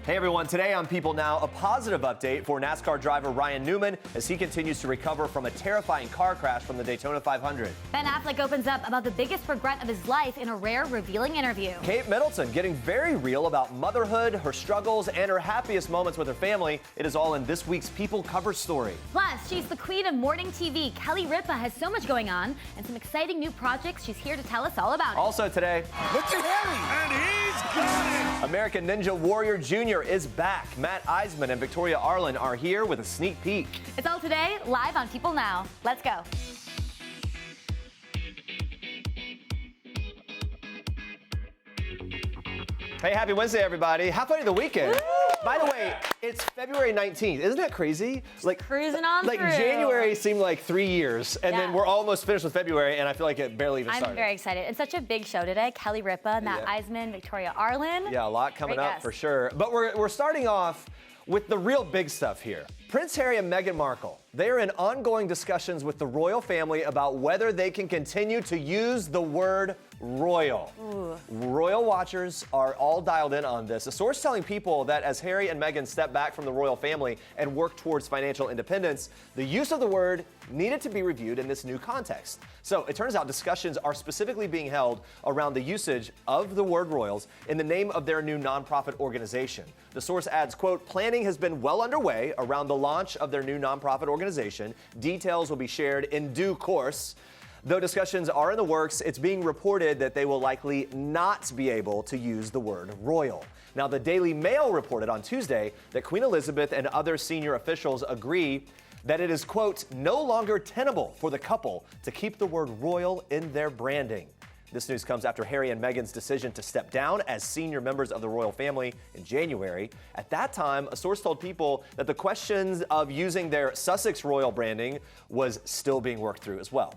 Hey everyone, today on People Now, a positive update for NASCAR driver Ryan Newman as he continues to recover from a terrifying car crash from the Daytona 500. Ben Affleck opens up about the biggest regret of his life in a rare, revealing interview. Kate Middleton getting very real about motherhood, her struggles, and her happiest moments with her family. It is all in this week's People cover story. Plus, she's the queen of morning TV. Kelly Ripa has so much going on and some exciting new projects. She's here to tell us all about it. Also today, look at Harry, and he's got it! American Ninja Warrior Jr. is back. Matt Eisman and Victoria Arlen are here with a sneak peek. It's all today, live on People Now. Let's go. Hey, happy Wednesday, everybody. Halfway to the weekend. Woo! By the way, it's February 19th. Isn't that crazy? Like cruising on like through. January seemed like 3 years, and then we're almost finished with February, and I feel like it barely even started. I'm very excited. It's such a big show today. Kelly Ripa, Matt Eisman, Victoria Arlen. Yeah, a lot coming Great up guest. for sure. But we're starting off with the real big stuff here. Prince Harry and Meghan Markle, they are in ongoing discussions with the royal family about whether they can continue to use the word royal. Ooh. Royal watchers are all dialed in on this. A source telling People that as Harry and Meghan step back from the royal family and work towards financial independence, the use of the word needed to be reviewed in this new context. So it turns out discussions are specifically being held around the usage of the word royals in the name of their new nonprofit organization. The source adds, quote, planning has been well underway around the launch of their new nonprofit organization. Details will be shared in due course. Though discussions are in the works, it's being reported that they will likely not be able to use the word royal. Now, the Daily Mail reported on Tuesday that Queen Elizabeth and other senior officials agree that it is, quote, no longer tenable for the couple to keep the word royal in their branding. This news comes after Harry and Meghan's decision to step down as senior members of the royal family in January. At that time, a source told People that the questions of using their Sussex royal branding was still being worked through as well.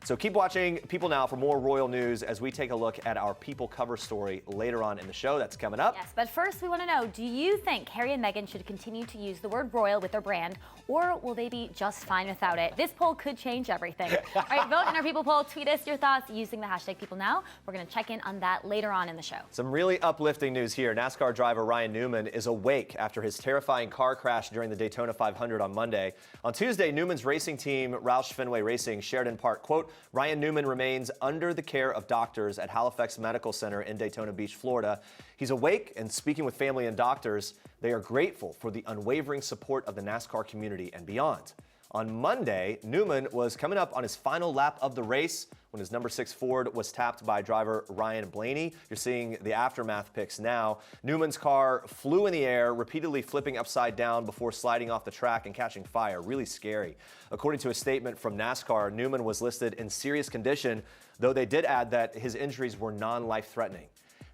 So keep watching People Now for more royal news as we take a look at our People cover story later on in the show. That's coming up. Yes, but first we want to know, do you think Harry and Meghan should continue to use the word royal with their brand, or will they be just fine without it? This poll could change everything. All right, vote in our People poll. Tweet us your thoughts using the hashtag People Now. We're going to check in on that later on in the show. Some really uplifting news here. NASCAR driver Ryan Newman is awake after his terrifying car crash during the Daytona 500 on Monday. On Tuesday, Newman's racing team, Roush Fenway Racing, shared in part, quote, Ryan Newman remains under the care of doctors at Halifax Medical Center in Daytona Beach, Florida. He's awake and speaking with family and doctors. They are grateful for the unwavering support of the NASCAR community and beyond. On Monday, Newman was coming up on his final lap of the race when his number 6 Ford was tapped by driver Ryan Blaney. You're seeing the aftermath pics now. Newman's car flew in the air, repeatedly flipping upside down before sliding off the track and catching fire. Really scary. According to a statement from NASCAR, Newman was listed in serious condition, though they did add that his injuries were non-life-threatening.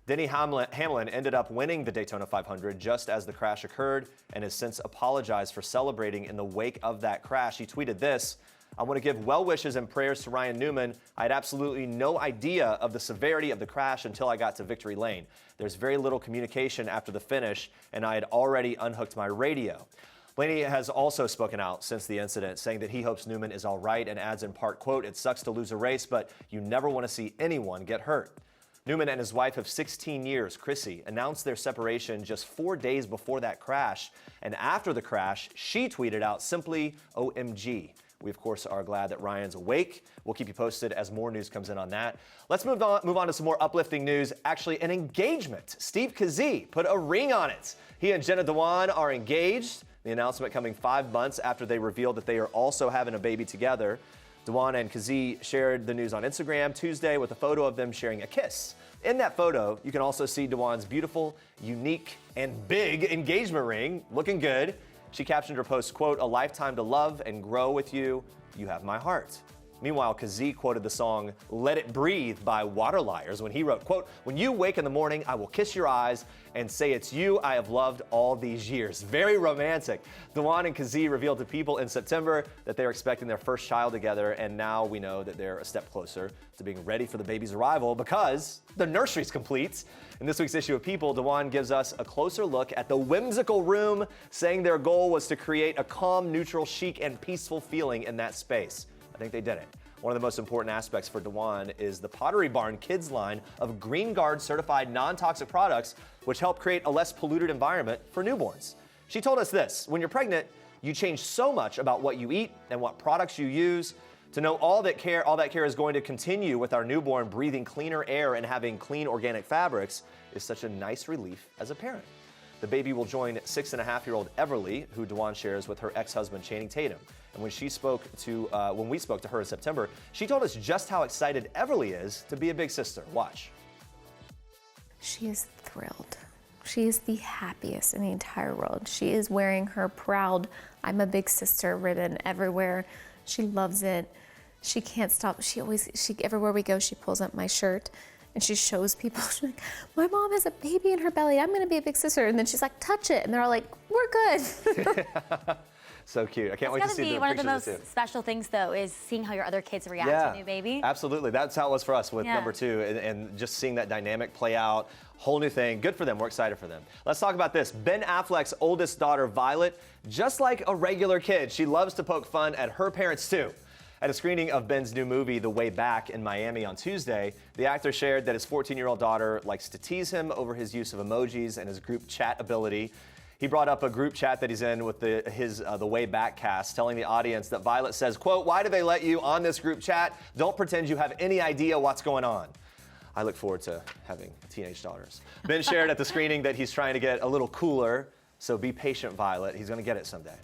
Denny Hamlin ended up winning the Daytona 500 just as the crash occurred and has since apologized for celebrating in the wake of that crash. He tweeted this, I want to give well wishes and prayers to Ryan Newman. I had absolutely no idea of the severity of the crash until I got to victory lane. There's very little communication after the finish, and I had already unhooked my radio. Blaney has also spoken out since the incident, saying that he hopes Newman is all right and adds in part, quote, it sucks to lose a race, but you never want to see anyone get hurt. Newman and his wife of 16 years, Chrissy, announced their separation just 4 days before that crash. And after the crash, she tweeted out simply, OMG. We, of course, are glad that Ryan's awake. We'll keep you posted as more news comes in on that. Let's move on to some more uplifting news. Actually, an engagement. Steve Kazee put a ring on it. He and Jenna Dewan are engaged. The announcement coming 5 months after they revealed that they are also having a baby together. Dewan and Kazee shared the news on Instagram Tuesday with a photo of them sharing a kiss. In that photo, you can also see Dewan's beautiful, unique, and big engagement ring, looking good. She captioned her post, quote, a lifetime to love and grow with you. You have my heart. Meanwhile, Kazee quoted the song Let It Breathe by Waterliars when he wrote, quote, when you wake in the morning, I will kiss your eyes and say it's you I have loved all these years. Very romantic. Dewan and Kazee revealed to People in September that they are expecting their first child together, and now we know that they're a step closer to being ready for the baby's arrival because the nursery's complete. In this week's issue of People, Dewan gives us a closer look at the whimsical room, saying their goal was to create a calm, neutral, chic, and peaceful feeling in that space. I think they did it. One of the most important aspects for Dewan is the Pottery Barn Kids line of Green Guard certified non-toxic products, which help create a less polluted environment for newborns. She told us this: when you're pregnant, you change so much about what you eat and what products you use. To know all that care is going to continue with our newborn breathing cleaner air and having clean organic fabrics is such a nice relief as a parent. The baby will join 6.5-year-old Everly, who Dewan shares with her ex-husband Channing Tatum. And when we spoke to her in September, she told us just how excited Everly is to be a big sister. Watch. She is thrilled. She is the happiest in the entire world. She is wearing her proud "I'm a big sister" ribbon everywhere. She loves it. She can't stop. Everywhere we go, she pulls up my shirt and she shows people. She's like, "My mom has a baby in her belly. I'm gonna be a big sister." And then she's like, "Touch it." And they're all like, "We're good." So cute. I can't wait to see the pictures. One of the most special things, though, is seeing how your other kids react to a new baby. Absolutely. That's how it was for us with number 2, and just seeing that dynamic play out. Whole new thing. Good for them. We're excited for them. Let's talk about this. Ben Affleck's oldest daughter, Violet, just like a regular kid, she loves to poke fun at her parents, too. At a screening of Ben's new movie, The Way Back, in Miami on Tuesday, the actor shared that his 14-year-old daughter likes to tease him over his use of emojis and his group chat ability. He brought up a group chat that he's in with the Way Back cast, telling the audience that Violet says, quote, "Why do they let you on this group chat? Don't pretend you have any idea what's going on." I look forward to having teenage daughters. Ben shared at the screening that he's trying to get a little cooler, so be patient, Violet. He's going to get it someday.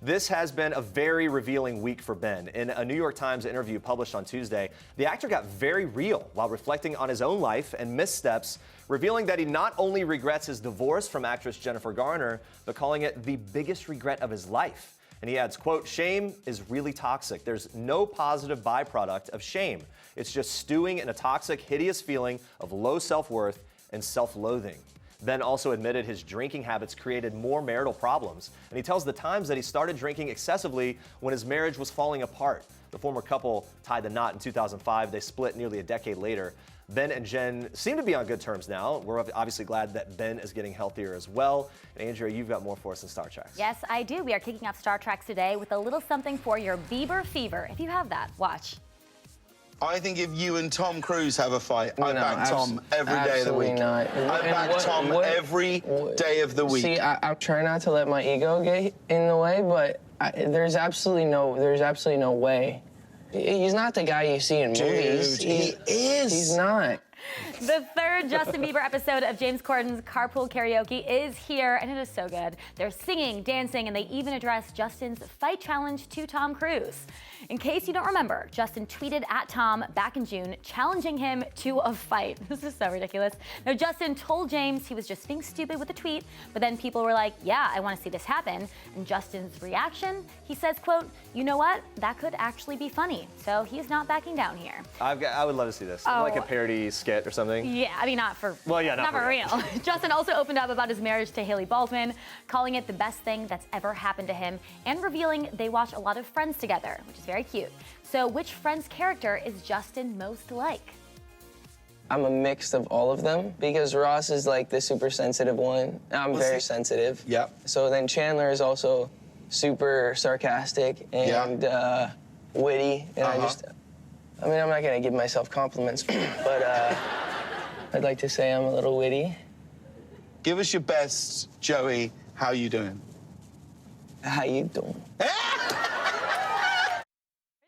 This has been a very revealing week for Ben. In a New York Times interview published on Tuesday, the actor got very real while reflecting on his own life and missteps, revealing that he not only regrets his divorce from actress Jennifer Garner, but calling it the biggest regret of his life. And he adds, quote, "Shame is really toxic. There's no positive byproduct of shame. It's just stewing in a toxic, hideous feeling of low self-worth and self-loathing." Ben also admitted his drinking habits created more marital problems, and he tells The Times that he started drinking excessively when his marriage was falling apart. The former couple tied the knot in 2005. They split nearly a decade later. Ben and Jen seem to be on good terms now. We're obviously glad that Ben is getting healthier as well. And Andrea, you've got more for us in Star Treks. Yes, I do. We are kicking off Star Treks today with a little something for your Bieber fever. If you have that, watch. I think if you and Tom Cruise have a fight, I No, back Tom every day of the week. Not. I back Tom every day of the week. See, I'm trying not to let my ego get in the way, but there's absolutely no way. He's not the guy you see in movies. He is. He's not. The third Justin Bieber episode of James Corden's Carpool Karaoke is here, and it is so good. They're singing, dancing, and they even address Justin's fight challenge to Tom Cruise. In case you don't remember, Justin tweeted at Tom back in June, challenging him to a fight. This is so ridiculous. Now, Justin told James he was just being stupid with a tweet, but then people were like, yeah, I want to see this happen. And Justin's reaction, he says, quote, "You know what? That could actually be funny." So he's not backing down here. I would love to see this. Like a parody skit or something. Yeah, I mean, not for real. Justin also opened up about his marriage to Haley Baldwin, calling it the best thing that's ever happened to him, and revealing they watch a lot of Friends together, which is very cute. So which Friends character is Justin most like? I'm a mix of all of them because Ross is like the super sensitive one. I'm very sensitive. Yeah. So then Chandler is also super sarcastic and witty, and I'm not gonna give myself compliments, but I'd like to say I'm a little witty. Give us your best, Joey. How you doing? How you doing?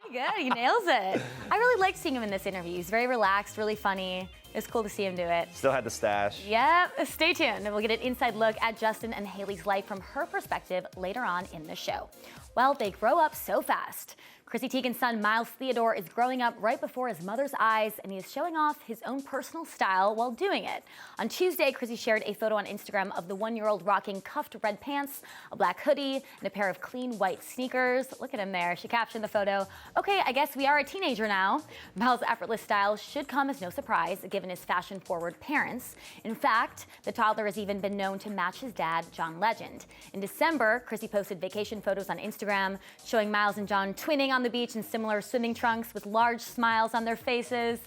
Pretty good, he nails it. I really liked seeing him in this interview. He's very relaxed, really funny. It's cool to see him do it. Still had the stash. Yep, stay tuned, and we'll get an inside look at Justin and Haley's life from her perspective later on in the show. Well, they grow up so fast. Chrissy Teigen's son, Miles Theodore, is growing up right before his mother's eyes, and he is showing off his own personal style while doing it. On Tuesday, Chrissy shared a photo on Instagram of the one-year-old rocking cuffed red pants, a black hoodie, and a pair of clean white sneakers. Look at him there. She captioned the photo, "Okay, I guess we are a teenager now." Miles' effortless style should come as no surprise, given his fashion-forward parents. In fact, the toddler has even been known to match his dad, John Legend. In December, Chrissy posted vacation photos on Instagram, showing Miles and John twinning on the beach in similar swimming trunks with large smiles on their faces.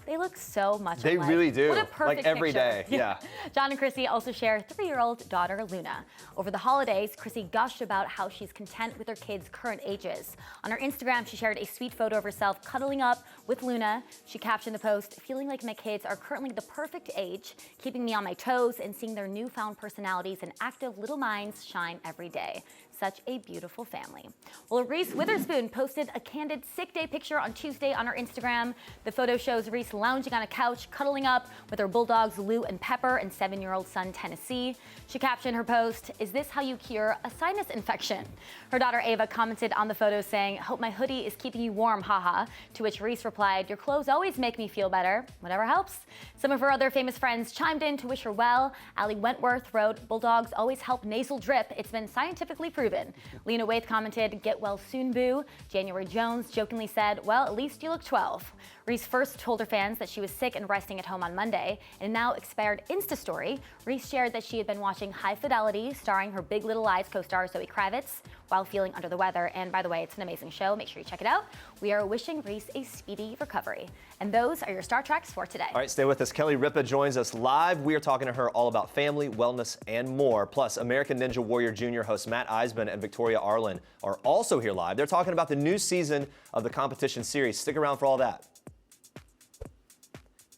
They look so much They alike. really do. What a perfect Like every picture. day. Yeah. John and Chrissy also share 3-year-old daughter Luna. Over the holidays, Chrissy gushed about how she's content with her kids' current ages. On her Instagram, she shared a sweet photo of herself cuddling up with Luna. She captioned the post, "Feeling like my kids are currently the perfect age, keeping me on my toes and seeing their newfound personalities and active little minds shine every day. Such a beautiful family." Well, Reese Witherspoon posted a candid sick day picture on Tuesday on her Instagram. The photo shows Reese lounging on a couch, cuddling up with her bulldogs Lou and Pepper and 7-year-old son Tennessee. She captioned her post, "Is this how you cure a sinus infection?" Her daughter Ava commented on the photo saying, "Hope my hoodie is keeping you warm, haha." To which Reese replied, "Your clothes always make me feel better. Whatever helps." Some of her other famous friends chimed in to wish her well. Allie Wentworth wrote, "Bulldogs always help nasal drip. It's been scientifically proven." Lena Waithe commented, "Get well soon, boo." January Jones jokingly said, "Well, at least you look 12." Reese first told her fans that she was sick and resting at home on Monday. In a now expired Insta story, Reese shared that she had been watching High Fidelity, starring her Big Little Lies co-star Zoe Kravitz, while feeling under the weather. And by the way, it's an amazing show. Make sure you check it out. We are wishing Reese a speedy recovery. And those are your Star Treks for today. All right, stay with us. Kelly Ripa joins us live. We are talking to her all about family, wellness, and more. Plus, American Ninja Warrior Jr. hosts Matt Eisman and Victoria Arlen are also here live. They're talking about the new season of the competition series. Stick around for all that.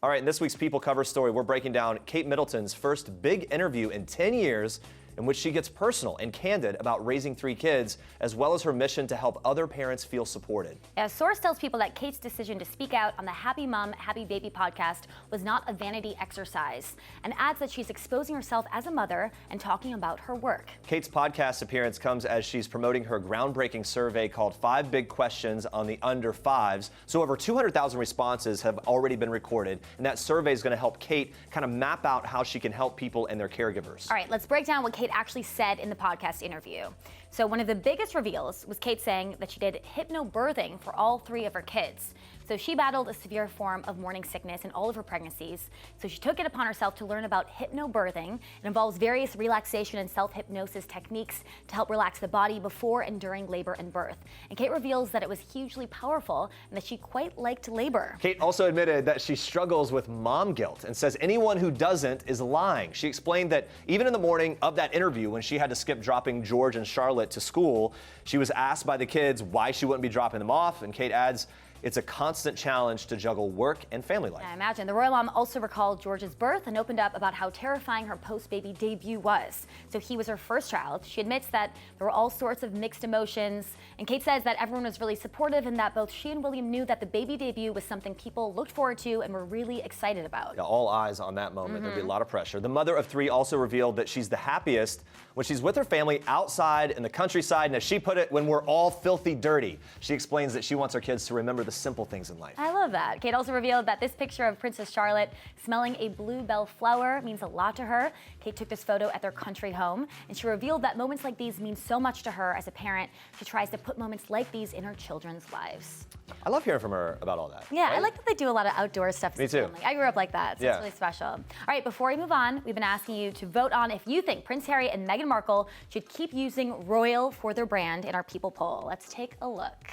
All right, in this week's People Cover story, we're breaking down Kate Middleton's first big interview in 10 years in which she gets personal and candid about raising 3 kids, as well as her mission to help other parents feel supported. A source tells People that Kate's decision to speak out on the Happy Mom, Happy Baby podcast was not a vanity exercise, and adds that she's exposing herself as a mother and talking about her work. Kate's podcast appearance comes as she's promoting her groundbreaking survey called 5 Big Questions on the Under 5s. So over 200,000 responses have already been recorded, and that survey is going to help Kate kind of map out how she can help people and their caregivers. All right, let's break down what Kate actually said in the podcast interview. So one of the biggest reveals was Kate saying that she did hypnobirthing for all 3 of her kids. So she battled a severe form of morning sickness in all of her pregnancies. So she took it upon herself to learn about hypnobirthing. It involves various relaxation and self-hypnosis techniques to help relax the body before and during labor and birth. And Kate reveals that it was hugely powerful and that she quite liked labor. Kate also admitted that she struggles with mom guilt and says anyone who doesn't is lying. She explained that even in the morning of that interview, when she had to skip dropping George and Charlotte to school, she was asked by the kids why she wouldn't be dropping them off. And Kate adds, it's a constant challenge to juggle work and family life. I imagine. The royal mom also recalled George's birth and opened up about how terrifying her post-baby debut was. So he was her first child. She admits that there were all sorts of mixed emotions. And Kate says that everyone was really supportive and that both she and William knew that the baby debut was something people looked forward to and were really excited about. Yeah, all eyes on that moment. There'll be a lot of pressure. The mother of 3 also revealed that she's the happiest when she's with her family outside in the countryside, and as she put it, when we're all filthy dirty. She explains that she wants her kids to remember the simple things in life. I love that. Kate also revealed that this picture of Princess Charlotte smelling a bluebell flower means a lot to her. Kate took this photo at their country home, and she revealed that moments like these mean so much to her as a parent. She tries to put moments like these in her children's lives. I love hearing from her about all that. Yeah, right? I like that they do a lot of outdoor stuff. Me too. Family. I grew up like that, so Yeah. it's really special. All right, before we move on, we've been asking you to vote on if you think Prince Harry and Meghan Markle should keep using Royal for their brand in our People poll. Let's take a look.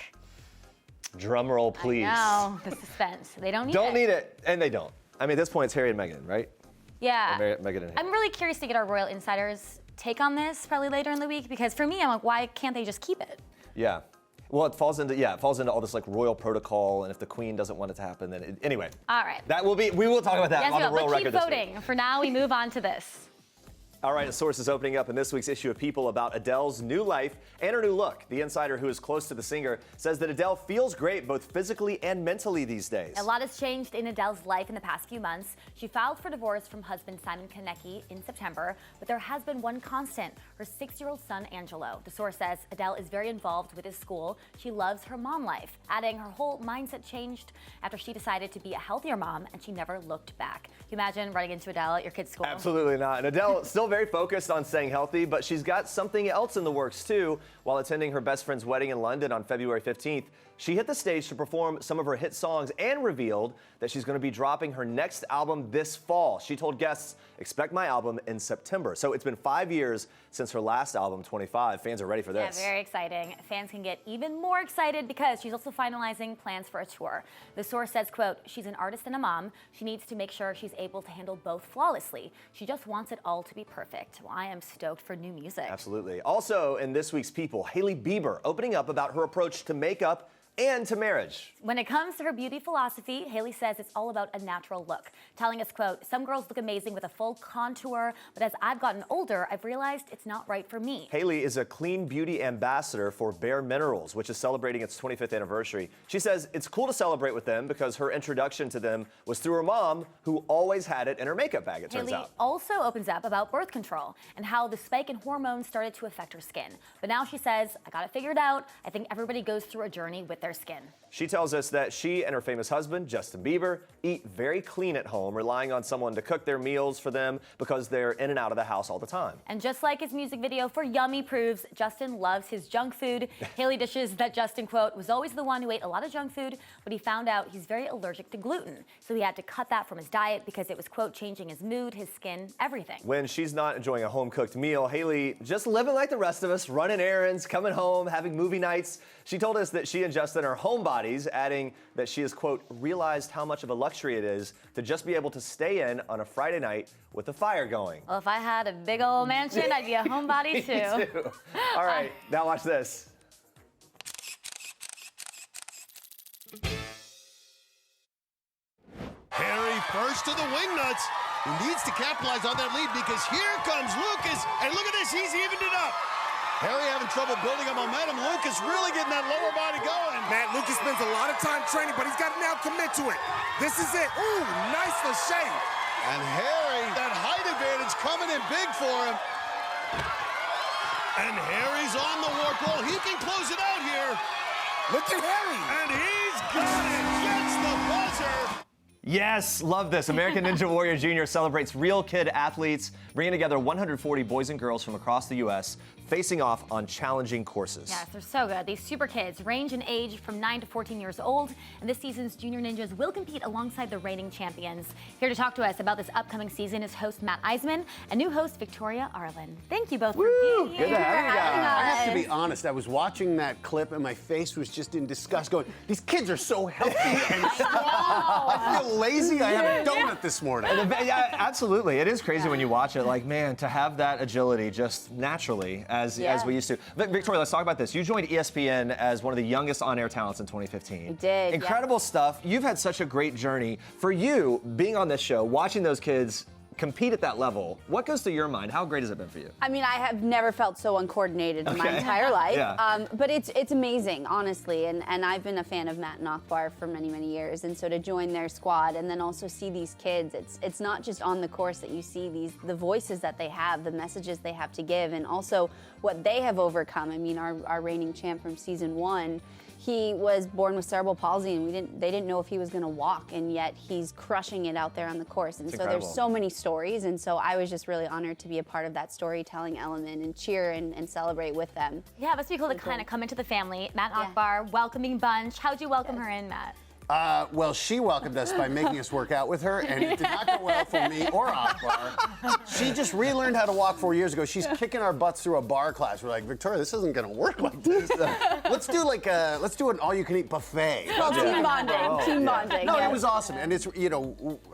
Drum roll, please. No, the suspense. They don't need it. Don't need it, and they don't. I mean, at this point, it's Harry and Meghan, right? Yeah. Or Meghan and Harry. I'm really curious to get our Royal Insiders' take on this probably later in the week, because for me, I'm like, why can't they just keep it? Yeah. Well, it falls into all this like royal protocol, and if the Queen doesn't want it to happen, then anyway. All right. We will talk about that Yes, on the we will. royal But record keep this week. voting. For now, we move on to this. All right, a source is opening up in this week's issue of People about Adele's new life and her new look. The insider, who is close to the singer, says that Adele feels great both physically and mentally these days. A lot has changed in Adele's life in the past few months. She filed for divorce from husband Simon Konecki in September, but there has been one constant, her 6-year-old son Angelo. The source says Adele is very involved with his school. She loves her mom life, adding her whole mindset changed after she decided to be a healthier mom, and she never looked back. Can you imagine running into Adele at your kid's school? Absolutely not. And Adele still very focused on staying healthy, but she's got something else in the works too. While attending her best friend's wedding in London on February 15th, She hit the stage to perform some of her hit songs and revealed that she's going to be dropping her next album this fall. She told guests, expect my album in September. So it's been 5 years since her last album, 25. Fans are ready for this. Yeah, very exciting. Fans can get even more excited because she's also finalizing plans for a tour. The source says, quote, she's an artist and a mom. She needs to make sure she's able to handle both flawlessly. She just wants it all to be perfect. Well, I am stoked for new music. Absolutely. Also, in this week's People, Hailey Bieber opening up about her approach to makeup and to marriage. When it comes to her beauty philosophy, Hailey says it's all about a natural look, telling us, quote, some girls look amazing with a full contour, but as I've gotten older, I've realized it's not right for me. Hailey is a clean beauty ambassador for Bare Minerals, which is celebrating its 25th anniversary. She says it's cool to celebrate with them because her introduction to them was through her mom, who always had it in her makeup bag, it turns Hailey out. also opens up about birth control and how the spike in hormones started to affect her skin. But now she says, I got it figured out. I think everybody goes through a journey with their skin. She tells us that she and her famous husband, Justin Bieber, eat very clean at home, relying on someone to cook their meals for them because they're in and out of the house all the time. And just like his music video for Yummy proves, Justin loves his junk food. Hailey dishes that Justin, quote, was always the one who ate a lot of junk food, but he found out he's very allergic to gluten. So he had to cut that from his diet because it was, quote, changing his mood, his skin, everything. When she's not enjoying a home-cooked meal, Hailey just living like the rest of us, running errands, coming home, having movie nights. She told us that she and Justin are homebodies, adding that she has, quote, realized how much of a luxury it is to just be able to stay in on a Friday night with the fire going. Well, if I had a big old mansion, I'd be a homebody too. Me too. All right, now watch this. Harry first to the wingnuts. He needs to capitalize on that lead because here comes Lucas. And look at this, he's evened it up. Harry having trouble building up momentum. Lucas really getting that lower body going. Matt, Lucas spends a lot of time training, but he's got to now commit to it. This is it. Ooh, nice lachey. And Harry, that height advantage coming in big for him. And Harry's on the warp roll. He can close it out here. Look at Harry. And he's got it. Gets the buzzer. Yes, love this. American Ninja Warrior Jr. celebrates real kid athletes, bringing together 140 boys and girls from across the U.S., facing off on challenging courses. Yes, they're so good. These super kids range in age from 9 to 14 years old, and this season's Junior Ninjas will compete alongside the reigning champions. Here to talk to us about this upcoming season is host Matt Eisman and new host Victoria Arlen. Thank you both for being here. Good to have you guys. I have to be honest, I was watching that clip and my face was just in disgust going, these kids are so healthy and strong. I feel lazy. I had a donut this morning. Yeah, absolutely. It is crazy when you watch it. Like, man, to have that agility just naturally as we used to. Victoria, let's talk about this. You joined ESPN as one of the youngest on-air talents in 2015. I did. Incredible stuff. You've had such a great journey. For you, being on this show, watching those kids compete at that level, what goes through your mind? How great has it been for you? I mean, I have never felt so uncoordinated in my entire life. Yeah. But it's amazing, honestly. And I've been a fan of Matt and Akbar for many, many years. And so to join their squad and then also see these kids, it's not just on the course that you see the voices that they have, the messages they have to give, and also what they have overcome. I mean, our reigning champ from season 1, he was born with cerebral palsy, and they didn't know if he was going to walk, and yet he's crushing it out there on the course. And so incredible. there's so many stories, and so I was just really honored to be a part of that storytelling element and cheer and celebrate with them. Yeah, it must be cool to kind of come into the family. Matt and Akbar, welcoming bunch. How'd you welcome her in, Matt? Well, she welcomed us by making us work out with her, and it did not go well for me or Akbar. She just relearned how to walk 4 years ago. She's kicking our butts through a bar class. We're like, Victoria, this isn't going to work like this. Let's do an all-you-can-eat buffet. Well, team bonding, team bonding. No, it was awesome, and it's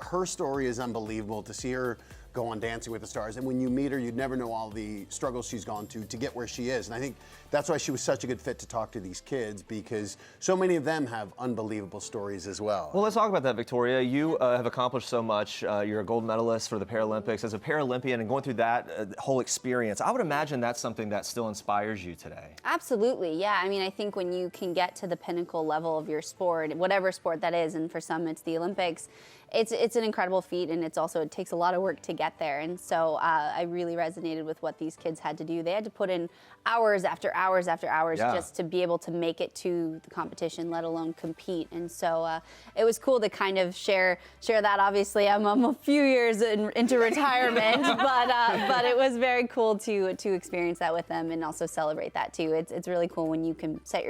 her story is unbelievable to see her go on Dancing with the Stars, and when you meet her, you'd never know all the struggles she's gone to get where she is. And I think that's why she was such a good fit to talk to these kids, because so many of them have unbelievable stories as well. Well, let's talk about that, Victoria. You have accomplished so much. You're a gold medalist for the Paralympics. As a Paralympian and going through that whole experience, I would imagine that's something that still inspires you today. Absolutely, yeah. I mean, I think when you can get to the pinnacle level of your sport, whatever sport that is, and for some it's the Olympics, it's an incredible feat, and it takes a lot of work to get there. And so I really resonated with what these kids had to do. They had to put in hours after hours after hours just to be able to make it to the competition, let alone compete. And so it was cool to kind of share that. Obviously, I'm a few years into retirement, but it was very cool to experience that with them and also celebrate that too. It's really cool when you can set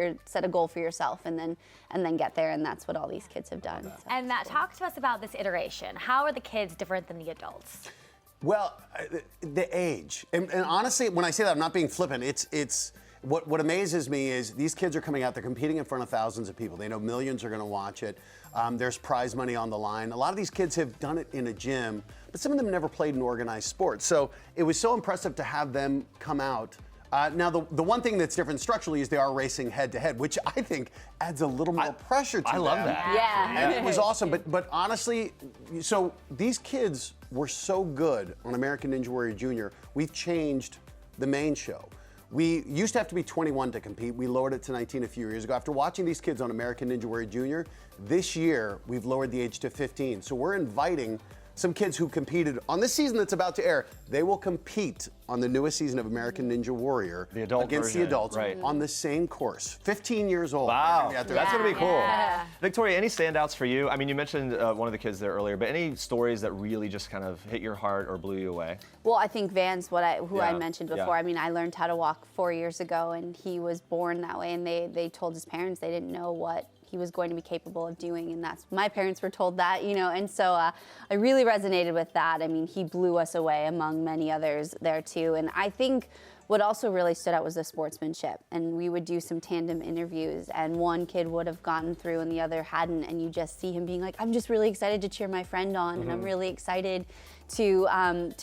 a goal for yourself and then get there, and that's what all these kids have done. So and Matt, talk to us about this iteration. How are the kids different than the adults? Well, the age, and honestly, when I say that, I'm not being flippant. It's what amazes me is these kids are coming out. They're competing in front of thousands of people. They know millions are going to watch it. There's prize money on the line. A lot of these kids have done it in a gym, but some of them never played in organized sports. So it was so impressive to have them come out. Now, the one thing that's different structurally is they are racing head-to-head, which I think adds a little more pressure to them. I love that. Yeah. And it was awesome. But honestly, so these kids were so good on American Ninja Warrior Jr., we've changed the main show. We used to have to be 21 to compete. We lowered it to 19 a few years ago. After watching these kids on American Ninja Warrior Jr., this year we've lowered the age to 15. So we're inviting some kids who competed on this season that's about to air. They will compete on the newest season of American Ninja Warrior against the adults on the same course. 15 years old. Wow, that's going to be cool. Yeah. Victoria, any standouts for you? I mean, you mentioned one of the kids there earlier, but any stories that really just kind of hit your heart or blew you away? Well, I think Van's who I mentioned before. I mean, I learned how to walk 4 years ago, and he was born that way, and they told his parents they didn't know what he was going to be capable of doing, and my parents were told that, and so I really resonated with that. I mean, he blew us away among many others there too, and I think what also really stood out was the sportsmanship, and we would do some tandem interviews, and one kid would have gotten through and the other hadn't, and you just see him being like, I'm just really excited to cheer my friend on, and I'm really excited to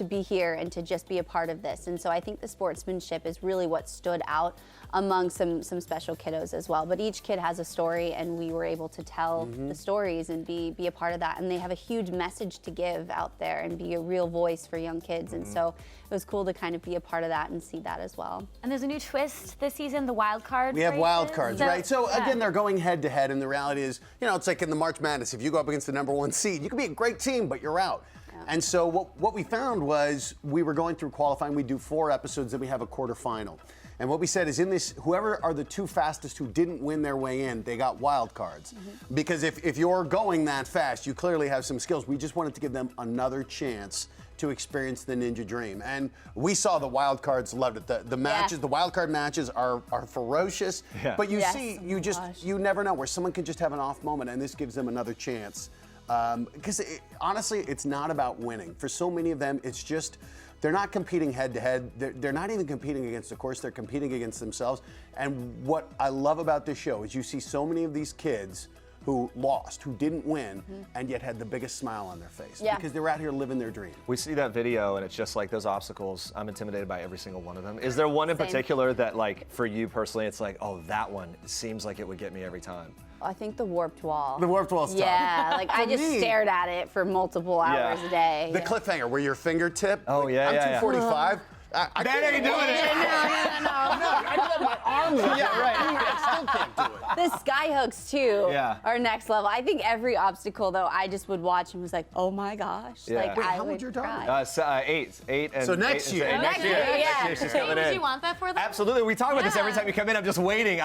be here and to just be a part of this. And so I think the sportsmanship is really what stood out among some special kiddos as well. But each kid has a story, and we were able to tell the stories and be a part of that. And they have a huge message to give out there and be a real voice for young kids. And so it was cool to kind of be a part of that and see that as well. And there's a new twist this season, the wild cards. We have wild cards, right? So yeah. again, they're going head to head, and the reality is, it's like in the March Madness. If you go up against the #1 seed, you can be a great team, but you're out. And so what we found was we were going through qualifying. We do 4 episodes, then we have a quarterfinal. And what we said is in this, whoever are the 2 fastest who didn't win their way in, they got wild cards. Because if you're going that fast, you clearly have some skills. We just wanted to give them another chance to experience the Ninja Dream. And we saw the wild cards loved it. The matches, the wild card matches are ferocious. Yeah. But you never know where someone can just have an off moment, and this gives them another chance. Because honestly, it's not about winning. For so many of them, it's just, they're not competing head to head. They're not even competing against the course, they're competing against themselves. And what I love about this show is you see so many of these kids who lost, who didn't win, and yet had the biggest smile on their face because they were out here living their dream. We see that video, and it's just like those obstacles. I'm intimidated by every single one of them. Is there one in particular that, like, for you personally, it's like, oh, that one seems like it would get me every time? I think the warped wall. The warped wall's tough. Yeah, like I just stared at it for multiple hours a day. The cliffhanger where your fingertip. Oh, like, I'm 245. That ain't doing it. No. I just have my arms up. Yeah, right. I still can't do it. The sky hooks too are next level. I think every obstacle though, I just would watch and was like, oh my gosh. Yeah. Like Wait, I how would old your daughter? cry. 8 and so next year. Next year, yeah. She's coming in. Would you want that for them? Absolutely. We talk about this every time you come in. I'm just waiting.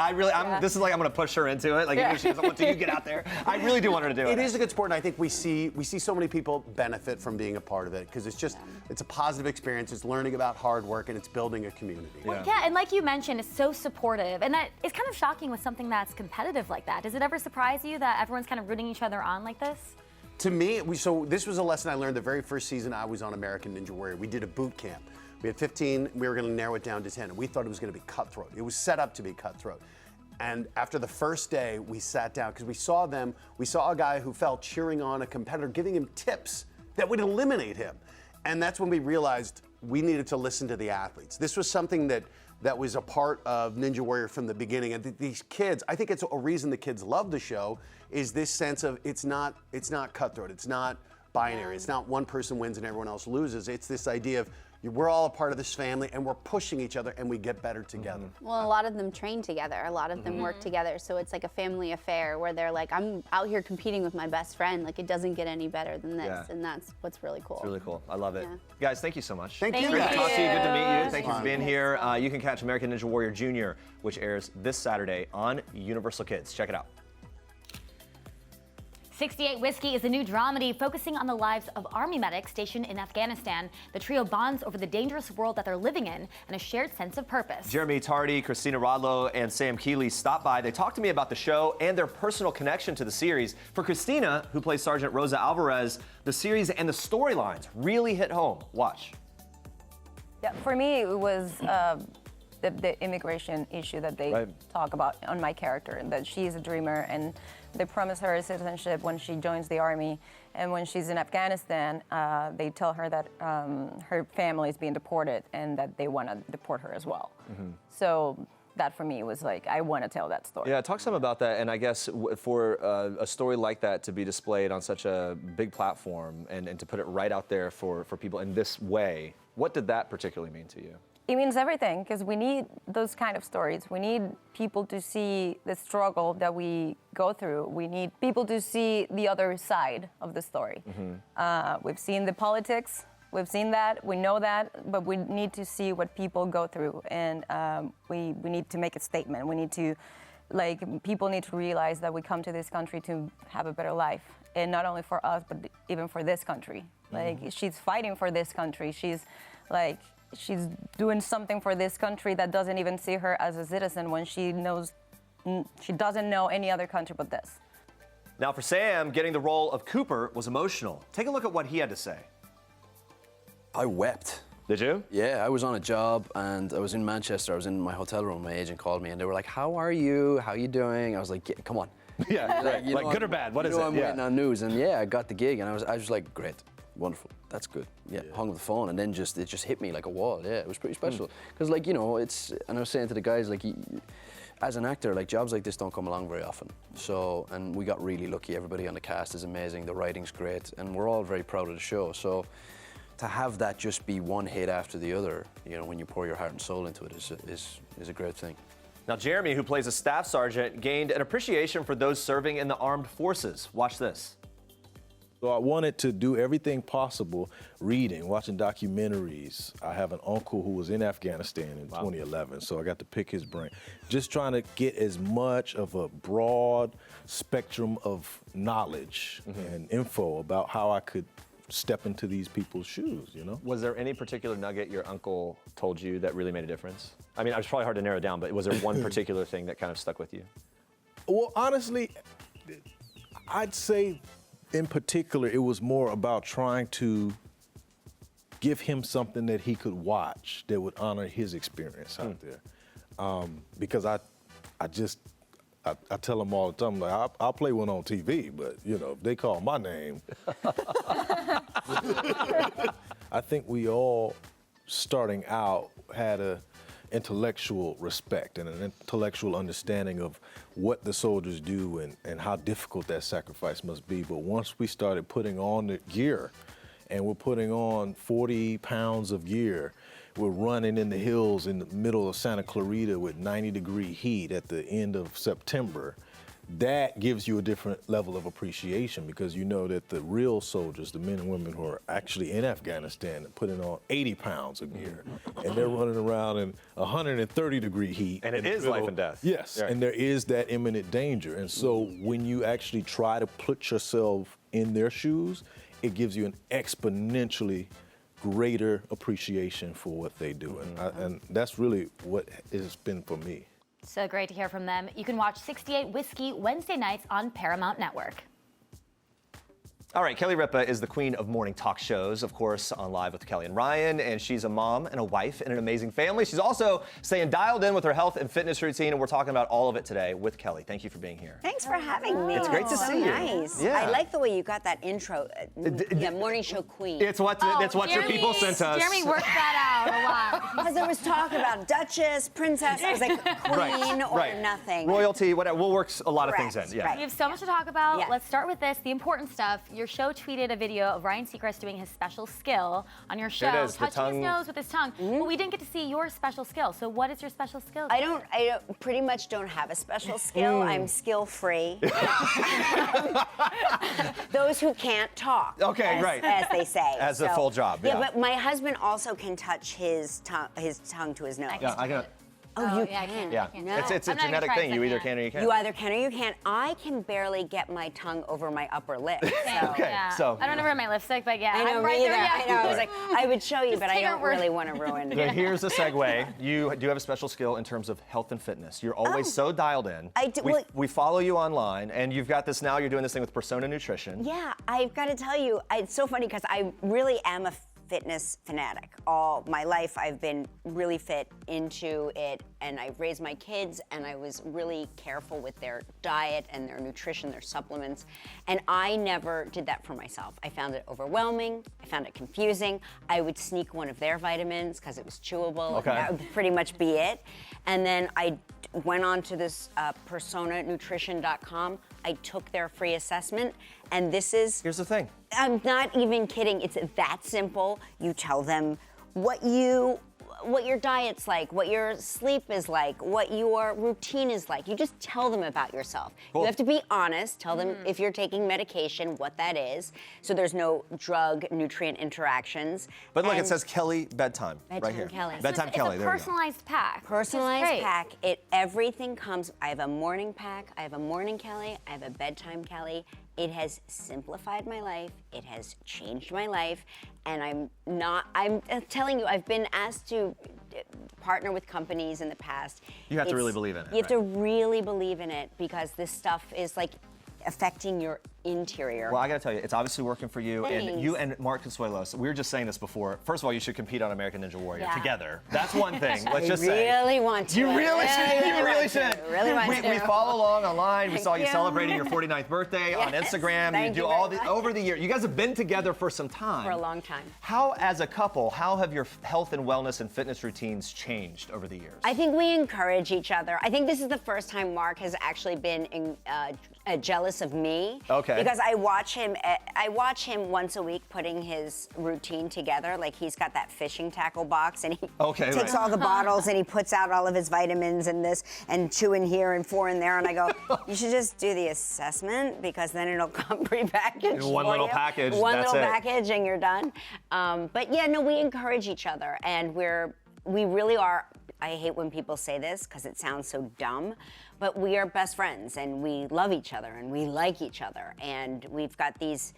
This is like I'm gonna push her into it. Like even if she doesn't want to, you get out there. I really do want her to do it. It is a good sport, and I think we see so many people benefit from being a part of it because it's just it's a positive experience. It's learning about hard work and it's building a community. Yeah, and like you mentioned, it's so supportive, and that it's kind of shocking with something that's competitive like that. Does it ever surprise you that everyone's kind of rooting each other on like this? To me, so this was a lesson I learned the very first season I was on American Ninja Warrior. We did a boot camp. We had 15. We were going to narrow it down to 10. And we thought it was going to be cutthroat. It was set up to be cutthroat. And after the first day, we sat down because we saw a guy who fell cheering on a competitor, giving him tips that would eliminate him. And that's when we realized we needed to listen to the athletes. This was something that was a part of Ninja Warrior from the beginning. And these kids, I think it's a reason the kids love the show, is this sense of it's not cutthroat, it's not binary, it's not one person wins and everyone else loses. It's this idea of we're all a part of this family, and we're pushing each other, and we get better together. Well, a lot of them train together. A lot of them work together. So it's like a family affair where they're like, I'm out here competing with my best friend. Like, it doesn't get any better than this. Yeah. And that's what's really cool. It's really cool. I love it. Yeah. Guys, thank you so much. Thank you. Great to talk to you. Good to meet you. Thank you for Fun. being here. You can catch American Ninja Warrior Jr., which airs this Saturday on Universal Kids. Check it out. 68 Whiskey is a new dramedy focusing on the lives of Army medics stationed in Afghanistan. The trio bonds over the dangerous world that they're living in and a shared sense of purpose. Jeremy Tardy, Christina Rodlow, and Sam Keeley stopped by. They talked to me about the show and their personal connection to the series. For Christina, who plays Sergeant Rosa Alvarez, the series and the storylines really hit home. Watch. Yeah, for me, it was the immigration issue that they talk about on my character, and that she's a dreamer, and they promise her citizenship when she joins the army. And when she's in Afghanistan, they tell her that her family is being deported and that they want to deport her as well. So that for me was like, I want to tell that story. Yeah, talk some about that. And I guess for a story like that to be displayed on such a big platform and to put it right out there for people in this way, what did that particularly mean to you? It means everything, because we need those kind of stories. We need people to see the struggle that we go through. We need people to see the other side of the story. We've seen the politics, we've seen that, we know that, but we need to see what people go through, and we need to make a statement. We need to, people need to realize that we come to this country to have a better life, and not only for us, but even for this country. She's fighting for this country. She's doing something for this country that doesn't even see her as a citizen when she doesn't know any other country but this. Now for Sam, getting the role of Cooper was emotional. Take a look at what he had to say. I wept. Did you? Yeah, I was on a job and I was in Manchester. I was in my hotel room. My agent called me and they were like, "How are you? How are you doing?" I was like, "Come on." Yeah, like good or bad? What is it? I'm waiting on news, and yeah, I got the gig, and I was like, "Great. Wonderful, that's good." Yeah, hung up the phone, and then it just hit me like a wall. Yeah, it was pretty special because, it's. And I was saying to the guys, as an actor, jobs like this don't come along very often. So, and we got really lucky. Everybody on the cast is amazing. The writing's great, and we're all very proud of the show. So, to have that just be one hit after the other, when you pour your heart and soul into it, is a great thing. Now Jeremy, who plays a staff sergeant, gained an appreciation for those serving in the armed forces. Watch this. So I wanted to do everything possible, reading, watching documentaries. I have an uncle who was in Afghanistan in 2011, so I got to pick his brain. Just trying to get as much of a broad spectrum of knowledge and info about how I could step into these people's shoes, Was there any particular nugget your uncle told you that really made a difference? I mean, it's probably hard to narrow down, but was there one particular thing that kind of stuck with you? Well, honestly, I'd say in particular, it was more about trying to give him something that he could watch that would honor his experience out there. Because I tell him all the time, I'll play one on TV, but if they call my name. I think we all, starting out, had a intellectual respect and an intellectual understanding of what the soldiers do and how difficult that sacrifice must be. But once we started putting on the gear, and we're putting on 40 pounds of gear, we're running in the hills in the middle of Santa Clarita with 90-degree heat at the end of September, that gives you a different level of appreciation, because you know that the real soldiers, the men and women who are actually in Afghanistan, are putting on 80 pounds of gear, and they're running around in 130-degree heat. And it is life and death. Yes, and there is that imminent danger. And so when you actually try to put yourself in their shoes, it gives you an exponentially greater appreciation for what they do. And that's really what it's been for me. So great to hear from them. You can watch 68 Whiskey Wednesday nights on Paramount Network. All right, Kelly Ripa is the queen of morning talk shows, of course, on Live with Kelly and Ryan, and she's a mom and a wife and an amazing family. She's also staying dialed in with her health and fitness routine, and we're talking about all of it today with Kelly. Thank you for being here. Thanks for having me. It's great to see you. Nice. Yeah. I like the way you got that intro. The morning show queen. It's what your people sent us. Jeremy worked that out a lot. Because there was talk about Duchess, Princess. I was like queen or nothing. Royalty, whatever. We'll work a lot of things in. Yeah. We have so much to talk about. Yeah. Let's start with this, the important stuff. You're your show tweeted a video of Ryan Seacrest doing his special skill on your show, It is, the touching tongue. his nose with his tongue. But we didn't get to see your special skill. So what is your special skill? I pretty much don't have a special skill. I'm skill-free. Those who can't talk. Okay, right. As they say. As a full job, yeah. But my husband also can touch his tongue to his nose. Yeah, I got. Oh, you yeah, I can? Yeah, No. it's a I'm not gonna genetic try thing. You it, either yeah. can or you can't. You either can or you can't. I can barely get my tongue over my upper lip. So. Okay, Yeah. so- I don't ever wear my lipstick, but yeah, I know, I'm right me there. either. Yeah. I know. I was like, I would show you, Just but I take our don't word. really want to ruin So here's a segue. You do have a special skill in terms of health and fitness. You're always so dialed in. I do- We, well- we follow you online, and you've got this now. You're doing this thing with Persona Nutrition. Yeah, I've got to tell you, it's so funny because I really am a fitness fanatic. All my life, I've been really fit into it, and I raised my kids, and I was really careful with their diet and their nutrition, their supplements, and I never did that for myself. I found it overwhelming. I found it confusing. I would sneak one of their vitamins because it was chewable. Okay. And that would pretty much be it. And then I went on to this personanutrition.com. I took their free assessment, and this is... Here's the thing. I'm not even kidding. It's that simple. You tell them what your diet's like, what your sleep is like, what your routine is like. You just tell them about yourself. Cool. You have to be honest. Tell them if you're taking medication, what that is, so there's no drug-nutrient interactions. But look, it And- says Kelly bedtime, right Bedtime here. Kelly. Bedtime Kelly. It's a There we go. personalized pack. Personalized Which is great. pack. Everything comes. I have a morning pack. I have a morning Kelly. I have a bedtime Kelly. It has simplified my life. It has changed my life. And I'm telling you, I've been asked to partner with companies in the past. You have to really believe in it, You have to really believe in it because this stuff is like affecting your interior. Well, I got to tell you, it's obviously working for you. And Thanks. you and Mark Consuelos, we were just saying this before. First of all, you should compete on American Ninja Warrior Yeah. together. That's one thing. Let's just I say. really want to. You really should. You really want to. should. Really want we, to. we follow along online. We Thank saw you you. celebrating your 49th birthday on Yes, Instagram. thank you do you all very the much. over the year. You guys have been together for some time. For a long time. How, as a couple, how have your health and wellness and fitness routines changed over the years? I think we encourage each other. I think this is the first time Mark has actually been jealous of me. Okay. Because I watch him once a week putting his routine together. Like he's got that fishing tackle box and he takes all the bottles and he puts out all of his vitamins and this and 2 in here and 4 in there. And I go, you should just do the assessment because then it'll come prepackaged. In one for little you. package, One that's little it. package and you're done. But yeah, no, we encourage each other and we really are. I hate when people say this because it sounds so dumb, but we are best friends and we love each other and we like each other and we've got these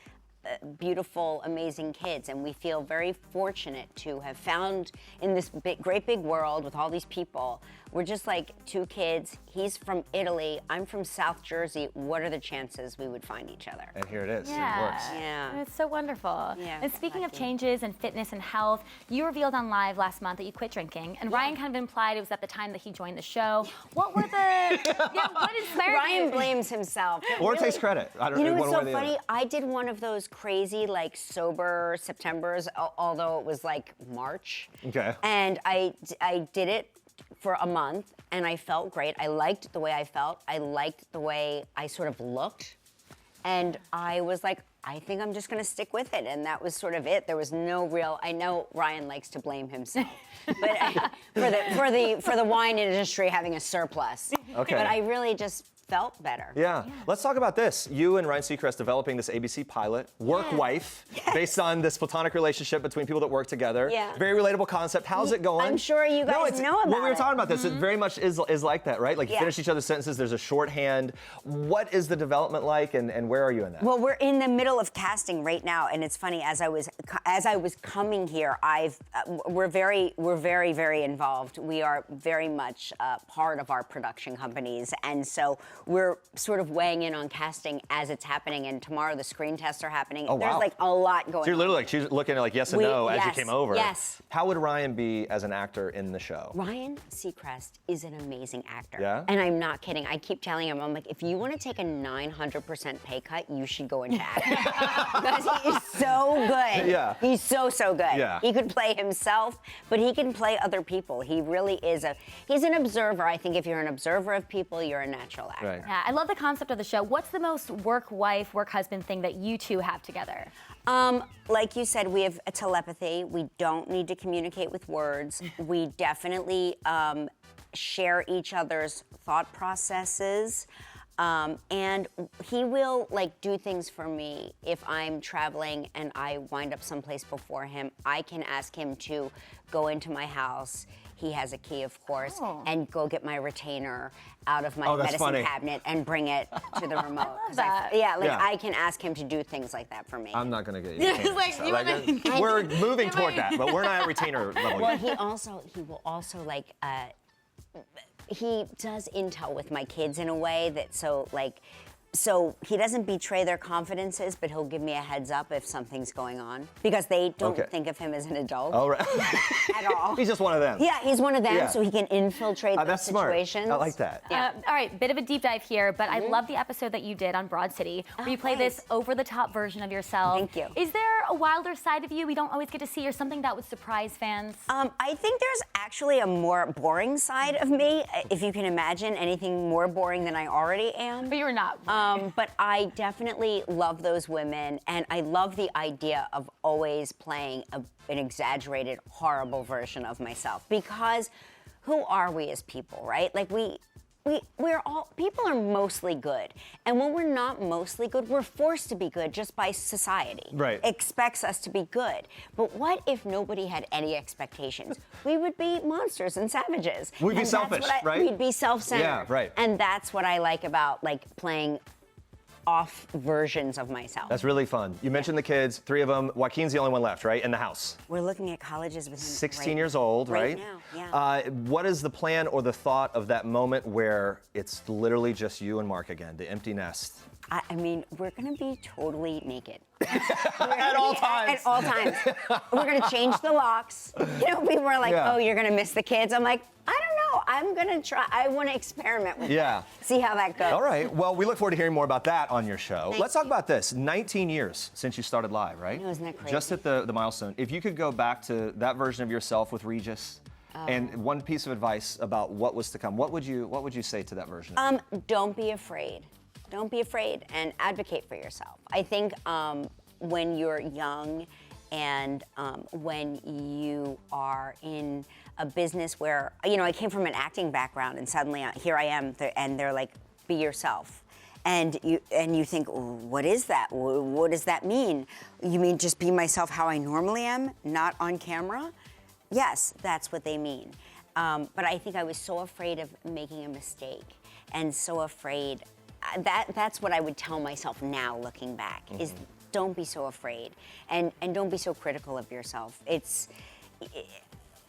beautiful, amazing kids and we feel very fortunate to have found in this great big world with all these people. We're just like 2 kids. He's from Italy. I'm from South Jersey. What are the chances we would find each other? And here it is. Yeah. It works. Yeah. It's so wonderful. Yeah, And speaking of lucky. changes in fitness and health, you revealed on Live last month that you quit drinking, and Ryan kind of implied it was at the time that he joined the show. What were the? What inspired Ryan you? blames himself. Or takes credit. I don't You know one what's way so or the funny? other. I did one of those crazy, like, sober Septembers, although it was like March. Okay. And I did it for a month, and I felt great. I liked the way I felt. I liked the way I sort of looked. And I was like, I think I'm just going to stick with it. And that was sort of it. There was no real. I know Ryan likes to blame himself, but for the wine industry having a surplus. Okay. But I really just felt better. Yeah. Let's talk about this. You and Ryan Seacrest developing this ABC pilot, Work Wife, based on this platonic relationship between people that work together. Yeah. Very relatable concept. How's it going? I'm sure you guys know about When we were it. talking about this, it very much is like that, right? Like you Yeah. finish each other's sentences, there's a shorthand. What is the development like and where are you in that? Well, we're in the middle of casting right now, and it's funny. As I was coming here, we're very involved. We are very much part of our production companies, and so we're sort of weighing in on casting as it's happening. And tomorrow the screen tests are happening. Oh, There's wow. like a lot going So you're on. literally like she's looking at like yes and no as you yes, came over. yes. How would Ryan be as an actor in the show? Ryan Seacrest is an amazing actor. Yeah? And I'm not kidding. I keep telling him, I'm like, if you want to take a 900% pay cut, you should go into acting. Because he is so good. Yeah. He's so good. Yeah. He could play himself, but he can play other people. He really is he's an observer. I think if you're an observer of people, you're a natural actor. right. Yeah, I love the concept of the show. What's the most work wife, work husband thing that you two have together? Like you said, we have a telepathy. We don't need to communicate with words. We definitely share each other's thought processes. And he will do things for me. If I'm traveling and I wind up someplace before him, I can ask him to go into my house. He has a key, of course, and go get my retainer out of my medicine cabinet and bring it to the remote. I love that. I can ask him to do things like that for me. I'm not gonna get you. We're moving toward that, but we're not at retainer level. Well, he will also he does intel with my kids in a way that so he doesn't betray their confidences, but he'll give me a heads up if something's going on because they don't think of him as an adult at all. He's just one of them. Yeah, he's one of them, so he can infiltrate those situations. Smart. I like that. Yeah. All right, bit of a deep dive here, but I love the episode that you did on Broad City, where you play this over-the-top version of yourself. Thank you. Is there a wilder side of you we don't always get to see, or something that would surprise fans? I think there's actually a more boring side of me, if you can imagine anything more boring than I already am. But you're not. But I definitely love those women, and I love the idea of always playing an exaggerated, horrible version of myself. Because who are we as people, right? Like we're all, people are mostly good. And when we're not mostly good, we're forced to be good just by society. Right. Expects us to be good. But what if nobody had any expectations? We would be monsters and savages. We'd be selfish, right? We'd be self-centered. Yeah, right. And that's what I like about playing off versions of myself. That's really fun. You mentioned the kids, 3 of them. Joaquin's the only one left, right, in the house? We're looking at colleges with him 16 years old, right? Now, yeah. What is the plan or the thought of that moment where it's literally just you and Mark again, the empty nest? I mean, we're gonna be totally naked. At all times. At all times. We're gonna change the locks. People are like, oh, you're gonna miss the kids. I'm like, I don't know. I'm gonna try. I wanna experiment with it. See how that goes. All right. Well, we look forward to hearing more about that on your show. Let's talk about this. 19 years since you started live, right? I know, isn't that crazy? Just hit the milestone. If you could go back to that version of yourself with Regis, and one piece of advice about what was to come, what would you say to that version? Don't be afraid. Don't be afraid and advocate for yourself. I think when you're young and when you are in a business where, I came from an acting background and suddenly here I am and they're like, be yourself. And you think, what is that? What does that mean? You mean just be myself how I normally am, not on camera? Yes, that's what they mean. But I think I was so afraid of making a mistake and so afraid. That's what I would tell myself now looking back, is don't be so afraid and don't be so critical of yourself.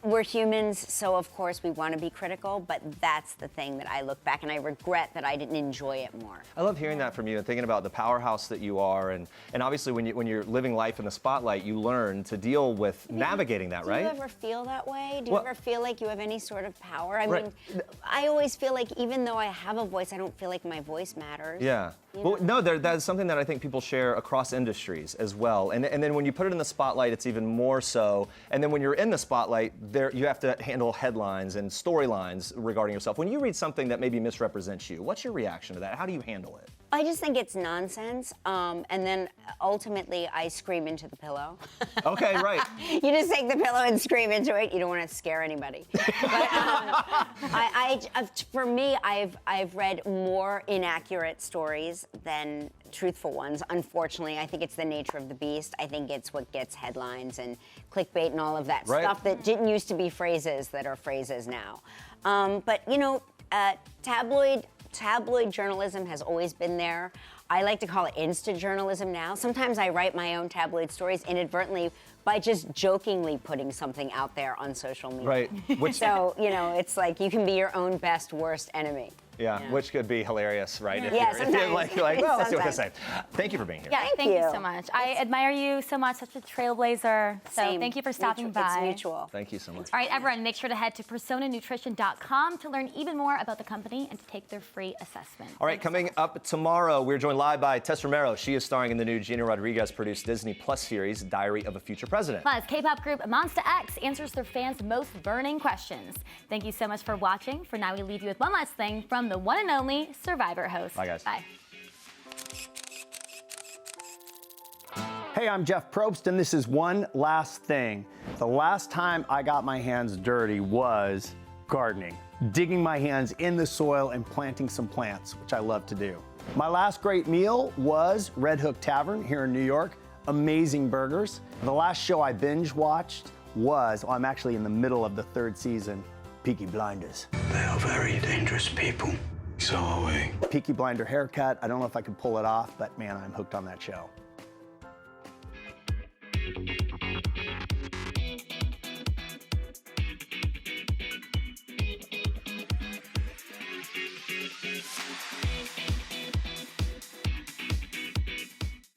We're humans, so of course we want to be critical, but that's the thing that I look back and I regret that I didn't enjoy it more. I love hearing that from you and thinking about the powerhouse that you are, and obviously when you're living life in the spotlight, you learn to deal with navigating that, right? Do you ever feel that way? Do you ever feel like you have any sort of power? I mean, I always feel like even though I have a voice, I don't feel like my voice matters. Yeah. Well, no, that's something that I think people share across industries as well. And then when you put it in the spotlight, it's even more so. And then when you're in the spotlight, you have to handle headlines and storylines regarding yourself. When you read something that maybe misrepresents you, what's your reaction to that? How do you handle it? I just think it's nonsense, and then ultimately I scream into the pillow. Okay, right. You just take the pillow and scream into it. You don't want to scare anybody. But for me, I've read more inaccurate stories than truthful ones. Unfortunately, I think it's the nature of the beast. I think it's what gets headlines and clickbait and all of that stuff that didn't used to be phrases that are phrases now. But tabloid journalism has always been there. I like to call it insta journalism now. Sometimes I write my own tabloid stories inadvertently by just jokingly putting something out there on social media. Right. So, it's like you can be your own best, worst enemy. Yeah, which could be hilarious, right? If sometimes. you're like, well, let's see what they say. Thank you for being here. Yeah, thank you so much. I admire you so much, such a trailblazer. So thank you for stopping by. It's mutual. Thank you so much. All right, everyone, make sure to head to personanutrition.com to learn even more about the company and to take their free assessment. All right, coming up tomorrow, we're joined live by Tess Romero. She is starring in the new Gina Rodriguez-produced Disney Plus series, Diary of a Future President. Plus, K-pop group Monsta X answers their fans' most burning questions. Thank you so much for watching. For now, we leave you with one last thing from the one and only Survivor host. Bye, guys. Bye. Hey, I'm Jeff Probst, and this is One Last Thing. The last time I got my hands dirty was gardening, digging my hands in the soil and planting some plants, which I love to do. My last great meal was Red Hook Tavern here in New York. Amazing burgers. The last show I binge watched was, I'm actually in the middle of the 3rd season, Peaky Blinders. They are very dangerous people. So are we. Peaky Blinder haircut. I don't know if I could pull it off, but man, I'm hooked on that show.